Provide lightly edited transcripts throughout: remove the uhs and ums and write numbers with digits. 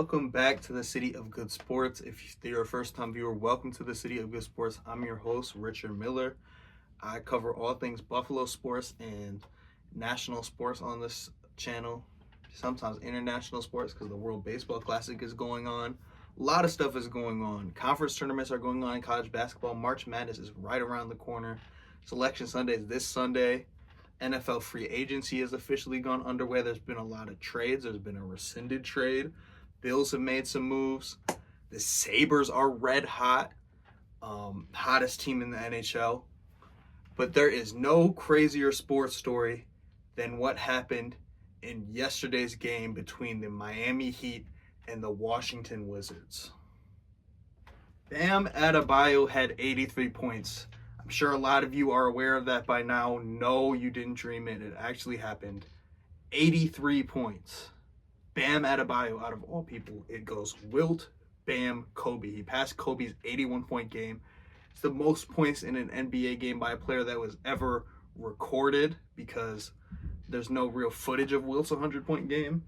Welcome back to the City of Good Sports. If you're a first-time viewer, welcome to the City of Good Sports. I'm your host, Richard Miller. I cover all things Buffalo sports and national sports on this channel, sometimes international sports because the World Baseball Classic is going on. A lot of stuff is going on. Conference tournaments are going on in college basketball. March Madness is right around the corner. Selection Sunday is this Sunday. NFL free agency has officially gone underway. There's been a lot of trades. There's been a rescinded trade. Bills have made some moves. The Sabres are red hot. Hottest team in the NHL. But there is no crazier sports story than what happened in yesterday's game between the Miami Heat and the Washington Wizards. Bam Adebayo had 83 points. I'm sure a lot of you are aware of that by now. No, you didn't dream it. It actually happened. 83 points. Bam Adebayo, out of all people, it goes Wilt, Bam, Kobe. He passed Kobe's 81-point game. It's the most points in an NBA game by a player that was ever recorded because there's no real footage of Wilt's 100-point game.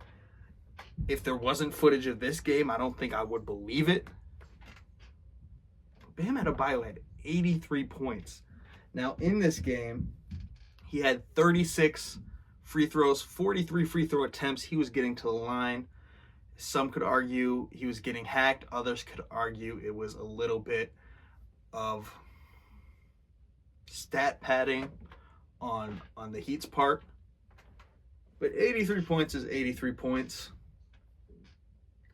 If there wasn't footage of this game, I don't think I would believe it. Bam Adebayo had 83 points. Now, in this game, he had 36 free throws, 43 free throw attempts. He was getting to the line. Some could argue he was getting hacked. Others could argue it was a little bit of stat padding on the Heat's part. But 83 points is 83 points.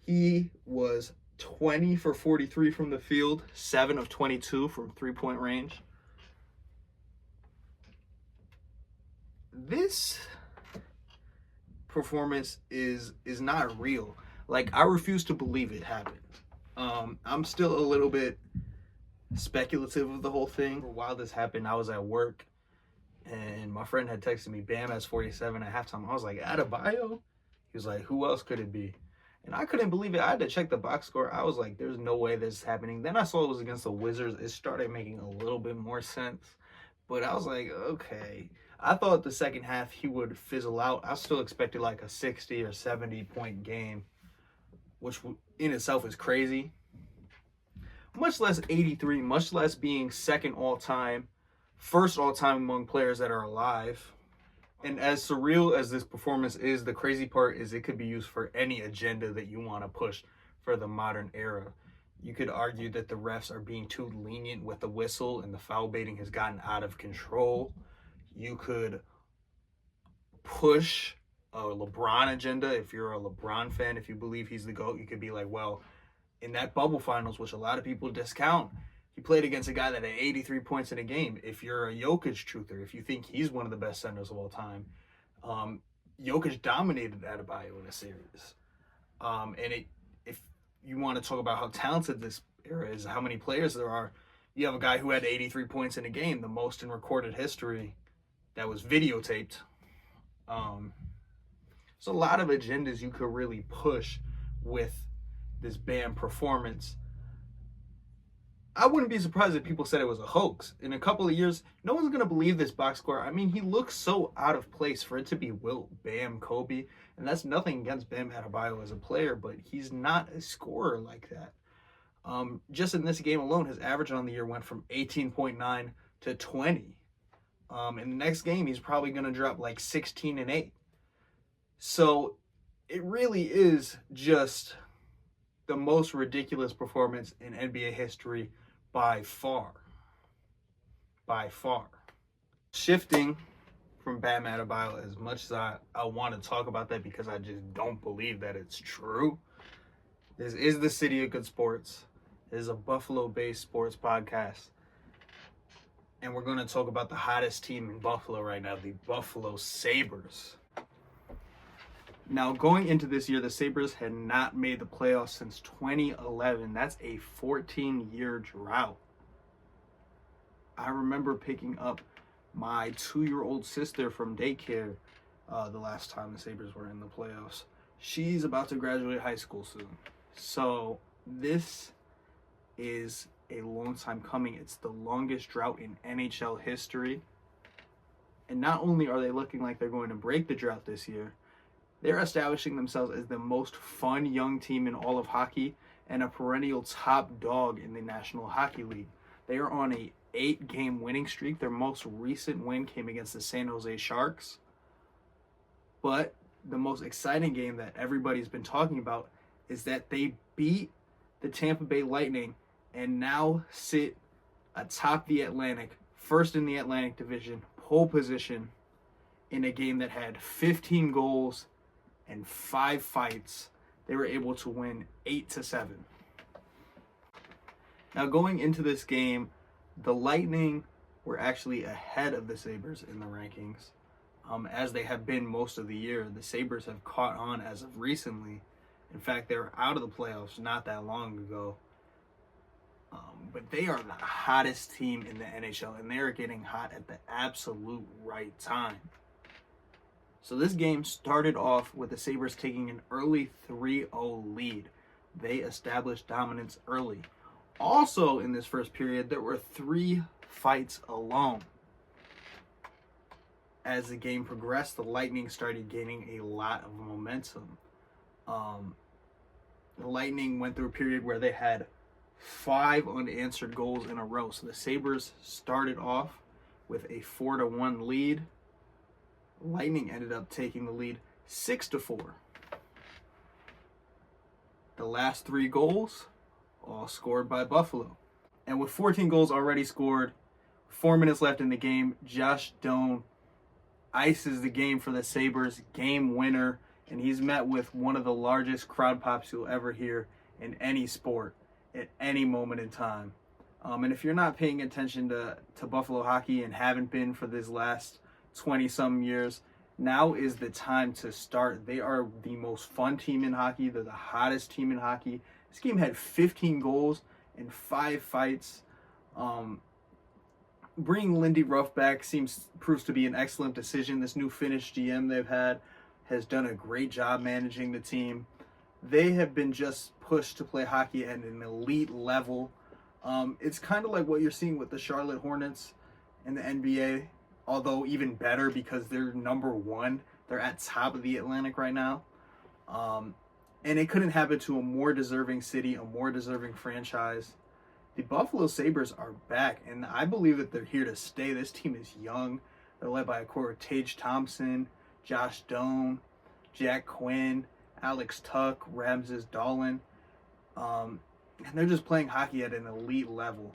He was 20 for 43 from the field, 7 of 22 from three-point range. This performance is not real. Like, I refuse to believe it happened. I'm still a little bit speculative of the whole thing. While this happened, I was at work, and my friend had texted me, Bam has 47 at halftime. I was like, Adebayo? He was like, who else could it be? And I couldn't believe it. I had to check the box score. I was like, there's no way this is happening. Then I saw it was against the Wizards. It started making a little bit more sense. But I was like, okay. I thought the second half he would fizzle out. I still expected like a 60 or 70-point game, which in itself is crazy. Much less 83, much less being second all-time, first all-time among players that are alive. And as surreal as this performance is, the crazy part is it could be used for any agenda that you want to push for the modern era. You could argue that the refs are being too lenient with the whistle and the foul baiting has gotten out of control. You could push a LeBron agenda. If you're a LeBron fan, if you believe he's the GOAT, you could be like, well, in that bubble finals, which a lot of people discount, he played against a guy that had 83 points in a game. If you're a Jokic truther, if you think he's one of the best centers of all time, Jokic dominated Adebayo in a series. If you want to talk about how talented this era is, how many players there are, you have a guy who had 83 points in a game, the most in recorded history that was videotaped. There's a lot of agendas you could really push with this Bam performance. I wouldn't be surprised if people said it was a hoax. In a couple of years, no one's going to believe this box score. I mean, he looks so out of place for it to be Wilt, Bam, Kobe. And that's nothing against Bam Adebayo as a player, but he's not a scorer like that. Just in this game alone, his average on the year went from 18.9 to 20. In the next game, he's probably going to drop like 16 and 8. So it really is just the most ridiculous performance in NBA history by far. By far. Shifting from Bam Adebayo, as much as I want to talk about that because I just don't believe that it's true. This is the City of Good Sports. This is a Buffalo-based sports podcast. And we're going to talk about the hottest team in Buffalo right now, the Buffalo Sabres. Now, going into this year, the Sabres had not made the playoffs since 2011. That's a 14-year drought. I remember picking up my 2-year-old sister from daycare the last time the Sabres were in the playoffs. She's about to graduate high school soon. So this is a long time coming. It's the longest drought in NHL history. And not only are they looking like they're going to break the drought this year, They're establishing themselves as the most fun young team in all of hockey and a perennial top dog in the National Hockey League. They are on a 8-game winning streak. Their most recent win came against the San Jose Sharks. But the most exciting game that everybody's been talking about is that they beat the Tampa Bay Lightning and now sit atop the Atlantic, first in the Atlantic Division, pole position, in a game that had 15 goals and 5 fights. They were able to win 8-7. Now, going into this game, the Lightning were actually ahead of the Sabres in the rankings, as they have been most of the year. The Sabres have caught on as of recently. In fact, they were out of the playoffs not that long ago. But they are the hottest team in the NHL, and they are getting hot at the absolute right time. So this game started off with the Sabres taking an early 3-0 lead. They established dominance early. Also in this first period, there were 3 fights alone. As the game progressed, the Lightning started gaining a lot of momentum. The Lightning went through a period where they had 5 unanswered goals in a row. So the Sabres started off with a 4-1 lead. Lightning ended up taking the lead 6-4. The last 3 goals, all scored by Buffalo. And with 14 goals already scored, 4 minutes left in the game, Josh Doan ices the game for the Sabres, game winner, and he's met with one of the largest crowd pops you'll ever hear in any sport at any moment in time. And if you're not paying attention to Buffalo hockey and haven't been for this last 20-some years, now is the time to start. They are the most fun team in hockey. They're the hottest team in hockey. This game had 15 goals and 5 fights. Bringing Lindy Ruff back proves to be an excellent decision. This new Finnish GM they've had has done a great job managing the team. They have been just pushed to play hockey at an elite level. It's kind of like what you're seeing with the Charlotte Hornets in the NBA, although even better because they're number 1. They're at top of the Atlantic right now. And it couldn't happen to a more deserving city, a more deserving franchise. The Buffalo Sabres are back, and I believe that they're here to stay. This team is young. They're led by a core of Tage Thompson, Josh Doan, Jack Quinn, Alex Tuck, Ramses Dahlin. And they're just playing hockey at an elite level.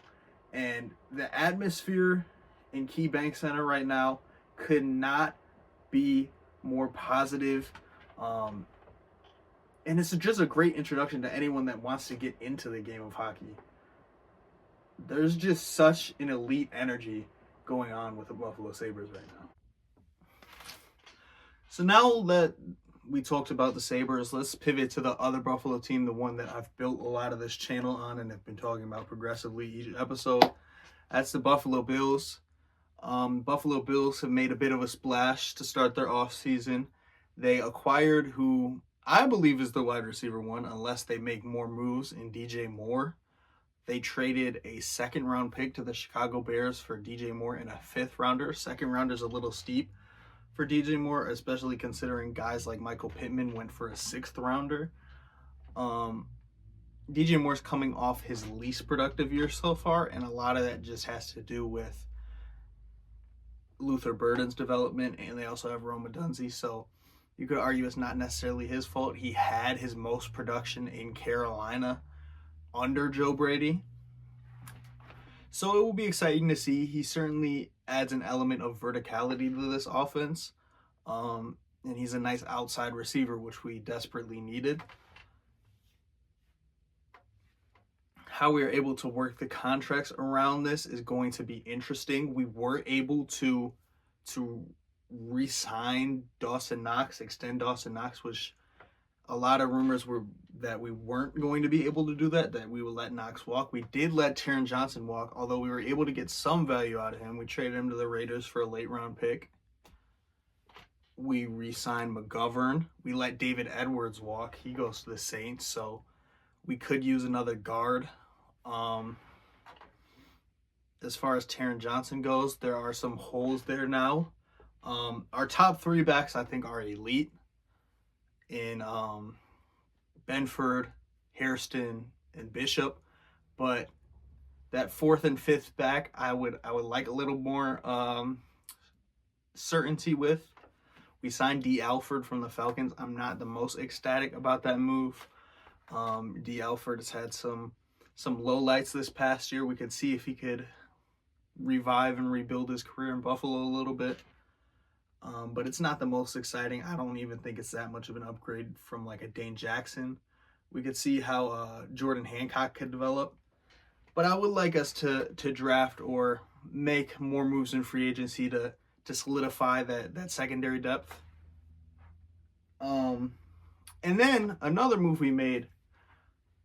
And the atmosphere in KeyBank Center right now could not be more positive. And it's just a great introduction to anyone that wants to get into the game of hockey. There's just such an elite energy going on with the Buffalo Sabres right now. So now that we talked about the Sabres, let's pivot to the other Buffalo team, the one that I've built a lot of this channel on and have been talking about progressively each episode. That's the Buffalo Bills. Buffalo Bills have made a bit of a splash to start their offseason. They acquired who I believe is the wide receiver 1, unless they make more moves in DJ Moore. They traded a 2nd-round pick to the Chicago Bears for DJ Moore and a 5th-rounder. 2nd rounder's a little steep for DJ Moore, especially considering guys like Michael Pittman went for a 6th-rounder. DJ Moore's coming off his least productive year so far, and a lot of that just has to do with Luther Burden's development, and they also have Roma Dunze, so you could argue it's not necessarily his fault. He had his most production in Carolina under Joe Brady. So it will be exciting to see. He certainly adds an element of verticality to this offense. And he's a nice outside receiver, which we desperately needed. How we are able to work the contracts around this is going to be interesting. We were able to re-sign Dawson Knox, extend Dawson Knox, which a lot of rumors were that we weren't going to be able to do that we would let Knox walk. We did let Taron Johnson walk, although we were able to get some value out of him. We traded him to the Raiders for a late-round pick. We re-signed McGovern. We let David Edwards walk. He goes to the Saints, so we could use another guard. As far as Taron Johnson goes, there are some holes there now. Our top 3 backs, I think, are elite. in Benford, Hairston, and Bishop, but that fourth and fifth back, I would like a little more certainty with. We signed D. Alford from the Falcons. I'm not the most ecstatic about that move. D. Alford has had some lowlights this past year. We could see if he could revive and rebuild his career in Buffalo a little bit. But it's not the most exciting. I don't even think it's that much of an upgrade from like a Dane Jackson. We could see how Jordan Hancock could develop. But I would like us to draft or make more moves in free agency to solidify that secondary depth. And then another move we made,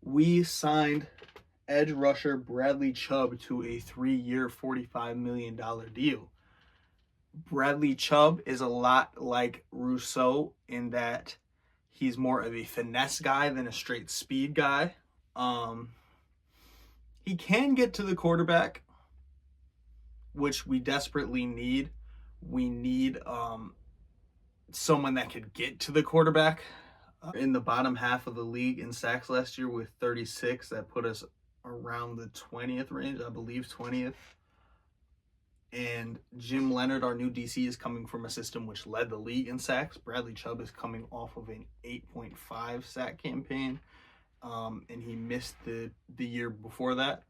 we signed edge rusher Bradley Chubb to a 3-year, $45 million deal. Bradley Chubb is a lot like Rousseau in that he's more of a finesse guy than a straight speed guy. He can get to the quarterback, which we desperately need. We need someone that could get to the quarterback. In the bottom half of the league in sacks last year with 36. That put us around the 20th range, I believe 20th. And Jim Leonard, our new DC, is coming from a system which led the league in sacks. Bradley Chubb is coming off of an 8.5 sack campaign, and he missed the year before that.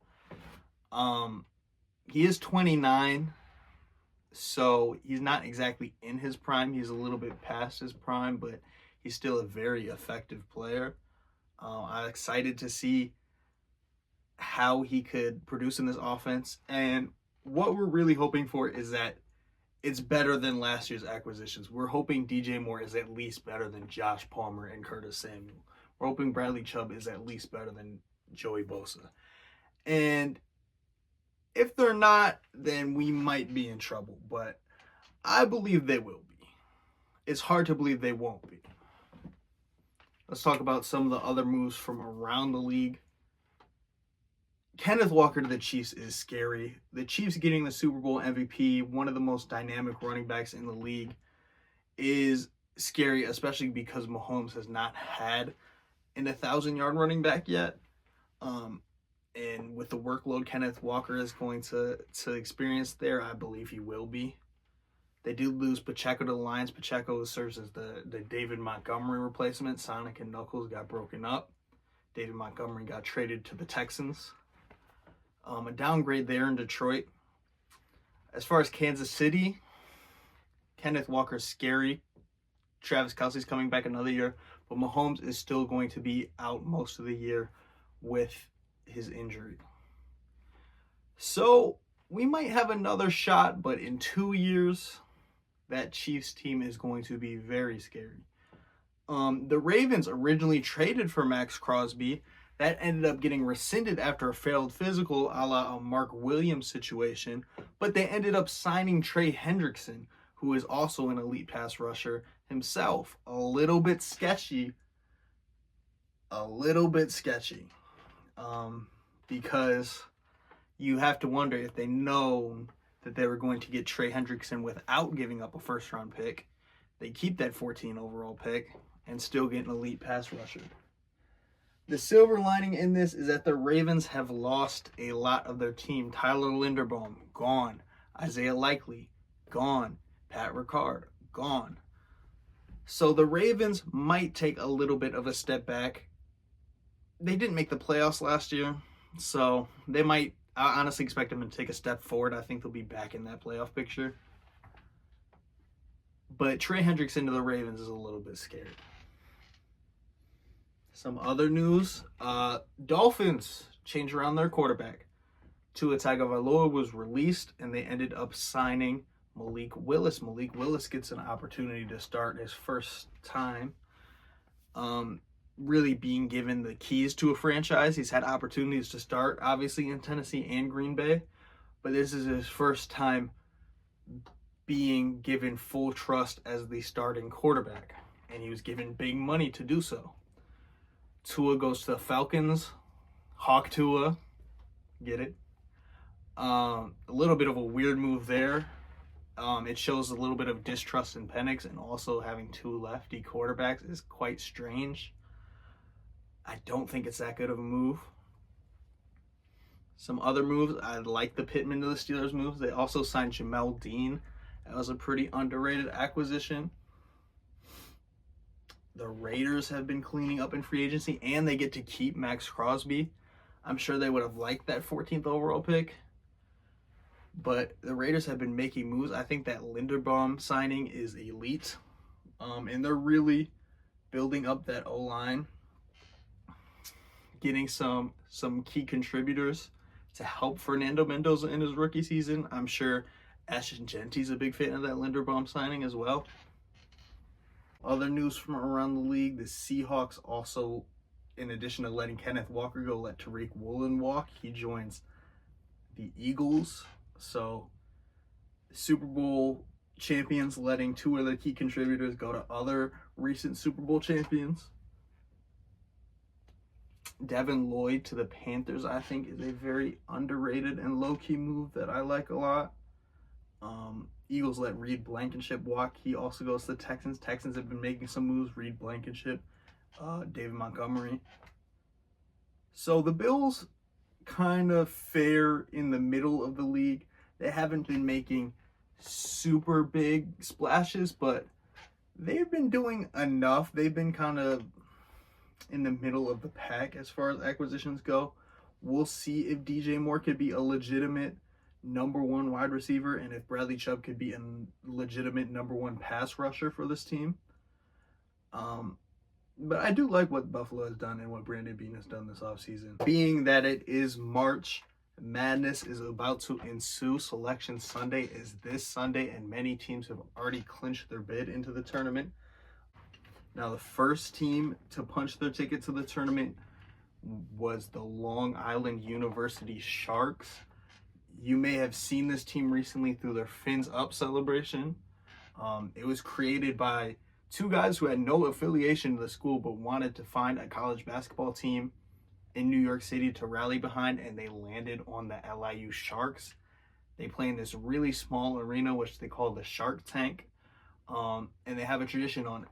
He is 29, so he's not exactly in his prime. He's a little bit past his prime, but he's still a very effective player. I'm excited to see how he could produce in this offense. And what we're really hoping for is that it's better than last year's acquisitions. We're hoping DJ Moore is at least better than Josh Palmer and Curtis Samuel. We're hoping Bradley Chubb is at least better than Joey Bosa. And if they're not, then we might be in trouble. But I believe they will be. It's hard to believe they won't be. Let's talk about some of the other moves from around the league. Kenneth Walker to the Chiefs is scary. The Chiefs getting the Super Bowl MVP, one of the most dynamic running backs in the league, is scary, especially because Mahomes has not had an 1,000-yard running back yet. And with the workload Kenneth Walker is going to experience there, I believe he will be. They did lose Pacheco to the Lions. Pacheco serves as the David Montgomery replacement. Sonic and Knuckles got broken up. David Montgomery got traded to the Texans. A downgrade there in Detroit. As far as Kansas City, Kenneth Walker's scary. Travis Kelce's coming back another year. But Mahomes is still going to be out most of the year with his injury. So we might have another shot, but in 2 years, that Chiefs team is going to be very scary. The Ravens originally traded for Max Crosby. That ended up getting rescinded after a failed physical, a la a Mark Williams situation. But they ended up signing Trey Hendrickson, who is also an elite pass rusher himself. A little bit sketchy. Because you have to wonder if they know that they were going to get Trey Hendrickson without giving up a first-round pick. They keep that 14 overall pick and still get an elite pass rusher. The silver lining in this is that the Ravens have lost a lot of their team. Tyler Linderbaum, gone. Isaiah Likely, gone. Pat Ricard, gone. So the Ravens might take a little bit of a step back. They didn't make the playoffs last year, so they might. I honestly expect them to take a step forward. I think they'll be back in that playoff picture. But Trey Hendrickson to the Ravens is a little bit scary. Some other news. Dolphins changed around their quarterback. Tua Tagovailoa was released, and they ended up signing Malik Willis. Malik Willis gets an opportunity to start his first time really being given the keys to a franchise. He's had opportunities to start, obviously, in Tennessee and Green Bay, but this is his first time being given full trust as the starting quarterback, and he was given big money to do so. Tua goes to the Falcons. Hawk Tua. Get it? A little bit of a weird move there. It shows a little bit of distrust in Penix, and also having two lefty quarterbacks is quite strange. I don't think it's that good of a move. Some other moves, I like the Pittman to the Steelers moves. They also signed Jamel Dean. That was a pretty underrated acquisition. The Raiders have been cleaning up in free agency, and they get to keep Max Crosby. I'm sure they would have liked that 14th overall pick. But the Raiders have been making moves. I think that Linderbaum signing is elite. And they're really building up that O-line. Getting some key contributors to help Fernando Mendoza in his rookie season. I'm sure Ashton Genty's a big fan of that Linderbaum signing as well. Other news from around the league, the Seahawks also, in addition to letting Kenneth Walker go, let Tariq Woolen walk. He joins the Eagles. So Super Bowl champions letting two of the key contributors go to other recent Super Bowl champions. Devin Lloyd to the Panthers, I think, is a very underrated and low-key move that I like a lot. Eagles let Reed Blankenship walk. He also goes to the Texans. Texans have been making some moves. Reed Blankenship, David Montgomery. So the Bills kind of fare in the middle of the league. They haven't been making super big splashes, but they've been doing enough. They've been kind of in the middle of the pack as far as acquisitions go. We'll see if DJ Moore could be a legitimate number one wide receiver, and if Bradley Chubb could be a legitimate number one pass rusher for this team. But I do like what Buffalo has done and what Brandon Beane has done this offseason. Being that it is March, madness is about to ensue. Selection Sunday is this Sunday, and many teams have already clinched their bid into the tournament. Now, the first team to punch their ticket to the tournament was the Long Island University Sharks. You may have seen this team recently through their Fins Up celebration. It was created by two guys who had no affiliation to the school but wanted to find a college basketball team in New York City to rally behind, and they landed on the LIU Sharks. They play in this really small arena, which they call the Shark Tank. And they have a tradition on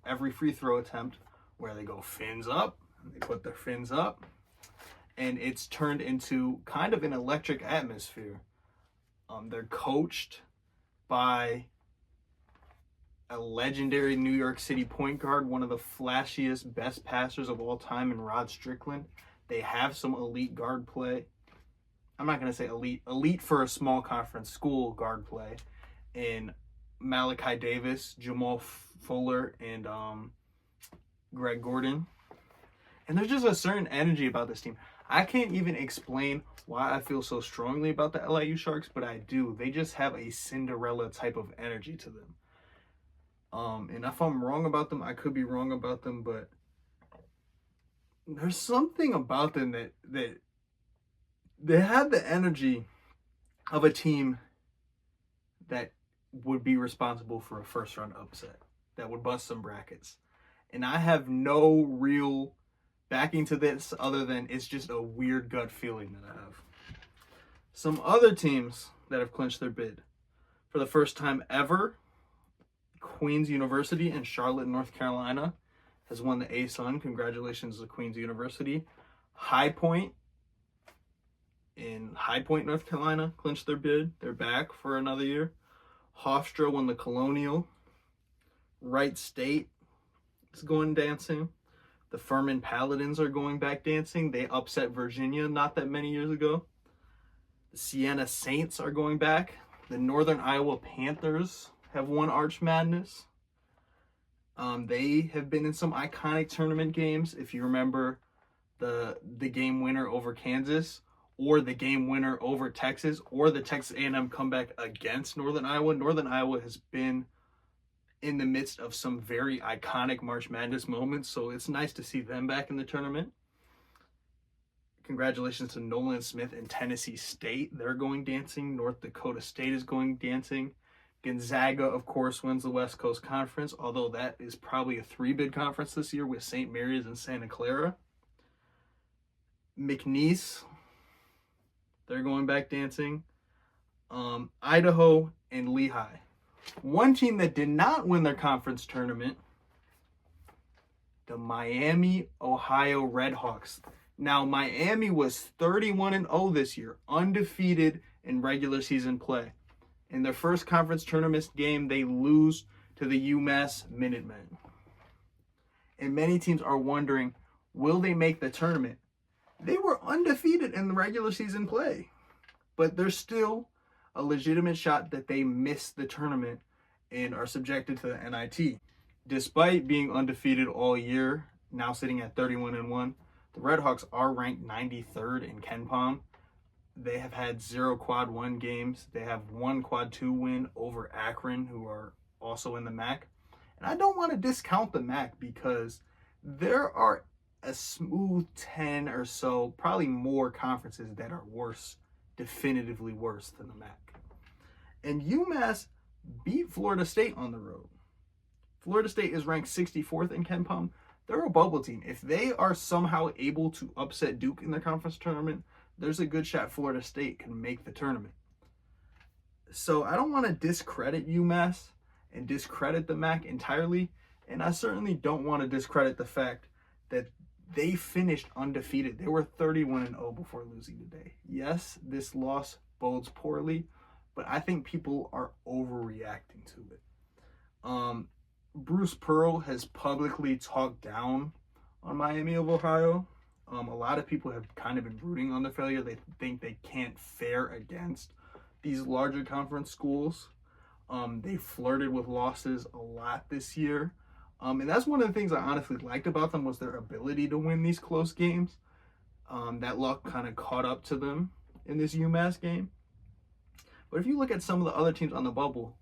every free throw attempt where they go fins up, and they put their fins up, and it's turned into kind of an electric atmosphere. They're coached by a legendary New York City point guard, one of the flashiest, best passers of all time in Rod Strickland. They have some elite guard play. I'm not going to say elite for a small conference school guard play in Malachi Davis, Jamal Fuller, and Greg Gordon. And there's just a certain energy about this team. I can't even explain why I feel so strongly about the LIU Sharks, but I do. They just have a Cinderella type of energy to them. And if I'm wrong about them, I could be wrong about them, but there's something about them that they have the energy of a team that would be responsible for a first-round upset, that would bust some brackets. And I have no real backing to this other than it's just a weird gut feeling that I have. Some other teams that have clinched their bid. For the first time ever, Queens University in Charlotte, North Carolina has won the ASUN. Congratulations to Queens University. High Point in High Point, North Carolina clinched their bid. They're back for another year. Hofstra won the Colonial. Wright State is going dancing. The Furman Paladins are going back dancing. They upset Virginia not that many years ago. The Siena Saints are going back. The Northern Iowa Panthers have won Arch Madness. They have been in some iconic tournament games. If you remember the game winner over Kansas, or the game winner over Texas, or the Texas A&M comeback against Northern Iowa. Northern Iowa has been in the midst of some very iconic March Madness moments, so it's nice to see them back in the tournament. Congratulations to Nolan Smith and Tennessee State. They're going dancing. North Dakota State is going dancing. Gonzaga, of course, wins the West Coast Conference, although that is probably a 3-bid conference this year with St. Mary's and Santa Clara. McNeese, they're going back dancing. Idaho and Lehigh. One team that did not win their conference tournament, the Miami, Ohio Redhawks. Now, Miami was 31-0 this year, undefeated in regular season play. In their first conference tournament game, they lose to the UMass Minutemen. And many teams are wondering, will they make the tournament? They were undefeated in the regular season play, but there's still a legitimate shot that they miss the tournament and are subjected to the NIT. Despite being undefeated all year, now sitting at 31-1, the Redhawks are ranked 93rd in KenPom. They have had 0 quad 1 games. They have 1 quad 2 win over Akron, who are also in the MAC. And I don't want to discount the MAC because there are a smooth 10 or so, probably more conferences that are worse, definitively worse than the MAC. And UMass beat Florida State on the road. Florida State is ranked 64th in KenPom. They're a bubble team. If they are somehow able to upset Duke in the conference tournament, there's a good shot Florida State can make the tournament. So I don't want to discredit UMass and discredit the MAC entirely, and I certainly don't want to discredit the fact that they finished undefeated. They were 31-0 before losing today. Yes, this loss bodes poorly, but I think people are overreacting to it. Bruce Pearl has publicly talked down on Miami of Ohio. A lot of people have kind of been rooting on their failure. They think they can't fare against these larger conference schools. They flirted with losses a lot this year. And that's one of the things I honestly liked about them was their ability to win these close games. That luck kind of caught up to them in this UMass game. But if you look at some of the other teams on the bubble,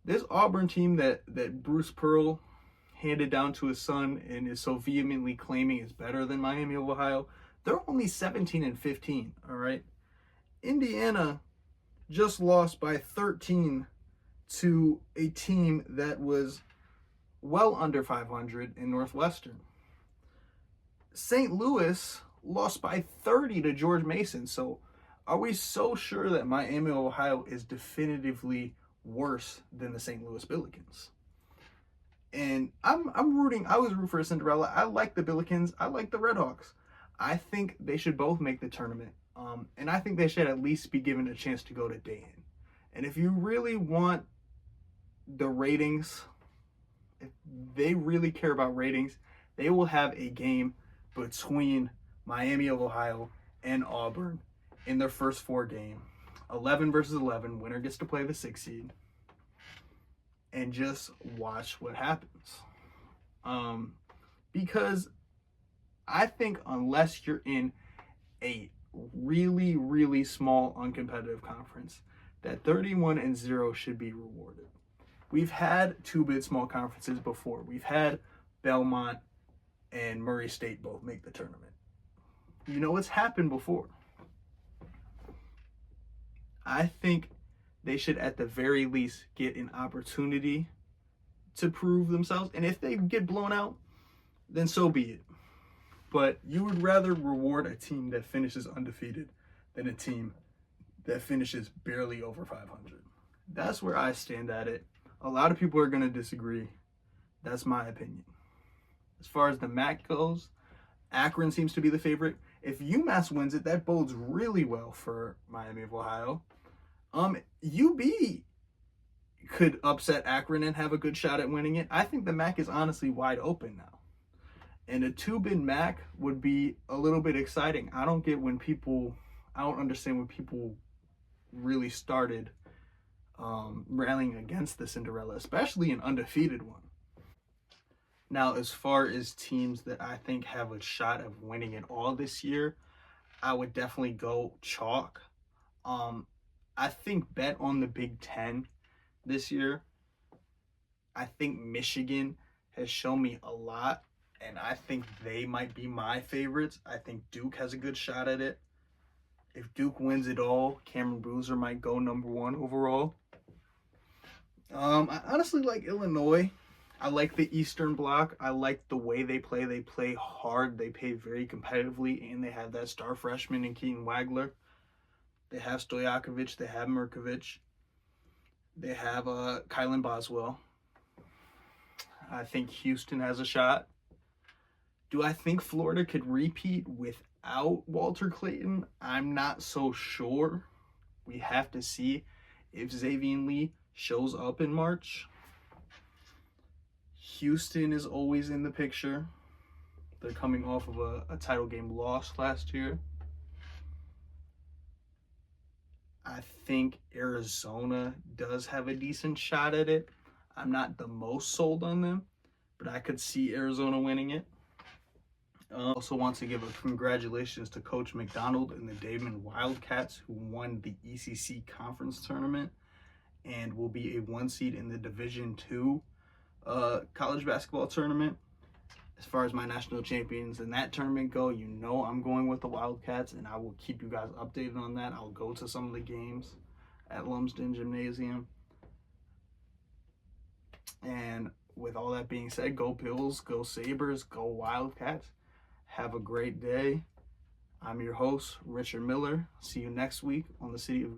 this Auburn team that Bruce Pearl handed down to his son and is so vehemently claiming is better than Miami of Ohio, they're only 17-15, all right? Indiana just lost by 13 to a team that was well under 500 in Northwestern. St. Louis lost by 30 to George Mason. So are we so sure that Miami of Ohio is definitively worse than the St. Louis Billikens? And I was rooting for Cinderella. I like the Billikens. I like the Redhawks. I think they should both make the tournament. And I think they should at least be given a chance to go to Dayton. And if you really want the ratings, if they really care about ratings, they will have a game between Miami of Ohio and Auburn in their first 4 game. 11 versus 11. Winner gets to play the 6 seed. And just watch what happens. Because I think unless you're in a really, really small uncompetitive conference, that 31-0 should be rewarded. We've had 2-bid small conferences before. We've had Belmont and Murray State both make the tournament. You know, it's happened before. I think they should at the very least get an opportunity to prove themselves. And if they get blown out, then so be it. But you would rather reward a team that finishes undefeated than a team that finishes barely over 500. That's where I stand at it. A lot of people are going to disagree. That's my opinion. As far as the MAC goes, Akron seems to be the favorite. If UMass wins it, that bodes really well for Miami of Ohio. UB could upset Akron and have a good shot at winning it. I think the MAC is honestly wide open now. And a 2-bid MAC would be a little bit exciting. I don't understand when people really started rallying against the Cinderella, especially an undefeated one. Now, as far as teams that I think have a shot of winning it all this year, I would definitely go chalk. I think bet on the Big Ten this year. I think Michigan has shown me a lot, and I think they might be my favorites. I think Duke has a good shot at it. If Duke wins it all, Cameron Boozer might go number 1 overall. I honestly like Illinois. I like the Eastern Bloc. I like the way they play. They play hard. They play very competitively, and they have that star freshman in Keaton Wagler. They have Stojakovic. They have Mirkovic. They have Kylan Boswell. I think Houston has a shot. Do I think Florida could repeat without Walter Clayton? I'm not so sure. We have to see if Xavier Lee shows up in March. Houston is always in the picture. They're coming off of a title game loss last year. I think Arizona does have a decent shot at it. I'm not the most sold on them, but I could see Arizona winning it. Also want to give a congratulations to Coach McDonald and the Damon Wildcats, who won the ECC conference tournament and will be a 1 seed in the Division II college basketball tournament. As far as my national champions in that tournament go, you know I'm going with the Wildcats, and I will keep you guys updated on that. I'll go to some of the games at Lumsden Gymnasium. And with all that being said, go Bills, go Sabres, go Wildcats. Have a great day. I'm your host, Richard Miller. See you next week on the City of